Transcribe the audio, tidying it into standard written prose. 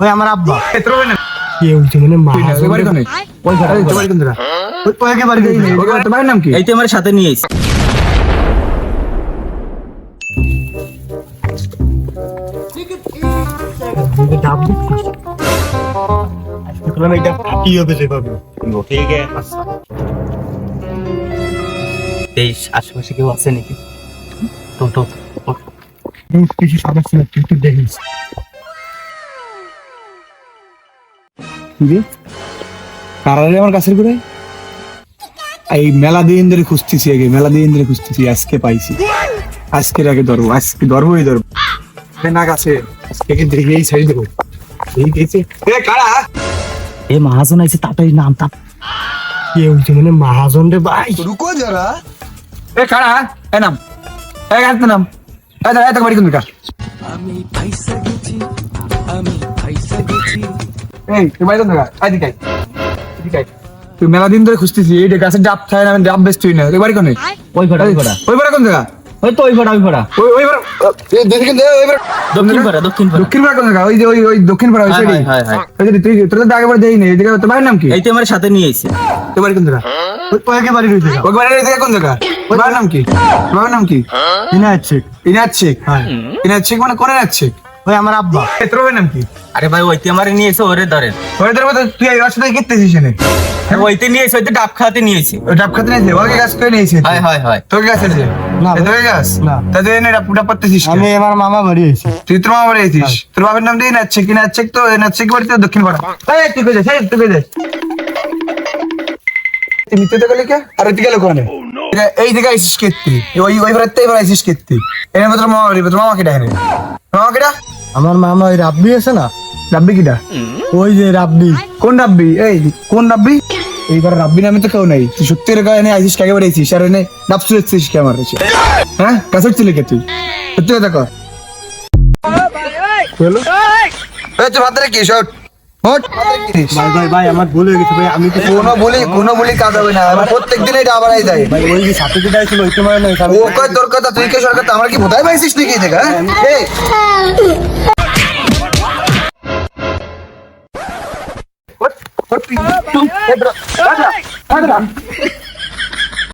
ওই আমার আব্বা এত্র হয় না কি হচ্ছে মানে মা তুই বাড়ি কোনে ওই ঘরে তুই বাড়ি কোন জায়গা ওই একে বাড়ি দিই ওকে তোর বাড়ির নাম কি এই তো আমার সাথে নিয়ে এসেছি। ডাব দিচ্ছিস আজকে বললাম এটা ফাটি হবে যেভাবে ঠিক আছে এই আশেপাশে কেউ আছে নাকি? তো তো কিছু সমস্যা না তুই দেখিস কারারে আমার কাছের করে এই মেলা দিন ধরে খুঁজতেছি আজকে পাইছি আজকের আগে ধরবো না কাছে আজকে দেখেই ছাড়ি দেবো এই গেছে কারা এ মহাজন আইছে তাড়াতাড়ি নাম তা কি হচ্ছে মানে মহাজন রে ভাই রুকো যারা কারা নাম হাতে নাম বাড়ি কোন জায়গা তুই বাড়ি কোন জায়গা তুই মেলা দিন ধরে খুঁজতেছি এই গাছের ডাব খায় না ডাব বেশ তুই না তুই বাড়ি কোনে ওই ঘোড়া ওই বাড়ি কোন জায়গা ওই তো ওই ঘোড়া ওই বাড়ি দক্ষিণ পাড়া দক্ষিণ পাড়া কোন জায়গা ওই যে ওই দক্ষিণ পাড়া ওই সাইডে ওই যে তুই তোর তো আগে বাড়ি দেই না এই জায়গা তোর বাড়ির নাম কি এই তো আমার সাথে নিয়ে এসেছি। তোর বাড়ি কোন জায়গা ওই একে বাড়ি দিই ওই বাড়ির জায়গা কোন জায়গা ওই বাড়ির নাম কি বাবার নাম কি কিনা আছে ইনাজ শেখ হ্যাঁ ইনাজ শেখ মানে কোন ইনাজ শেখ ওই আমার আব্বা ক্ষেত্র ভাই নাম কি আরে ভাই ওইতে আমারে নিয়ে এসে ওরে ধরেন। ওই তোর মতো তুই এই রাস্তায় গেতেছিস না ওইতে নিয়ে এসে ওইতে ডাব খাওয়াতে নিয়েছি। ওই ডাব খাতে নিয়েছে ওকে গাছ করে নিয়েছে হয় তোকে গাছ আছে না, তোকে গাছ না। তাদের এনে ডাব পারতেছিস আমি আমার মামা বাড়ি আছি তুই তোর মামা বাড়ি আছিস তোর বাবার নাম দিয়ে নাচছে কি নাচছে তো নাচছে কি বাড়িতে দক্ষিণ পাড়া এই তুই কই যাস তুই কই যাস তুই মিথ্যে তো গেলি কে আর তুই গেল কোনে এই জায়গায় আইসিস কেত্তি ওই ওই বাড়িতে এবার আইসিস কেত্তি এনে তোর মামা বাড়ি তোর মামা কিটা এনে মামা কিটা আমার মামা ওই রাব্বি আছে না রাব্বি কিটা ওই যে রাব্বি কোন রাব্বি এই কোন রাব্বি এইবার রাব্বি নামে তো কেউ নাই তুই সত্যি রে এনে আইসিস কাকে বাড়ি আইসিস আর এনে ডাব চুলেছিস কে আমার কাছে হ্যাঁ কাছে চলে কে তুই সত্যি কথা কর হলো এই তুই ভাত রেখে শট হট ভাই ভাই আমার ভুল হয়ে গেছে ভাই আমি তো কোনো বলি কাজ হবে না আমার প্রত্যেকদিন এটা আবারই যায় ভাই ওই যে সাথে যেটা ছিল ওই সময় নয় ও কয় তোর কথা তুই কে সরকার আমার কি বোধাই পাইছিস নাকি এই জায়গা এই হট হট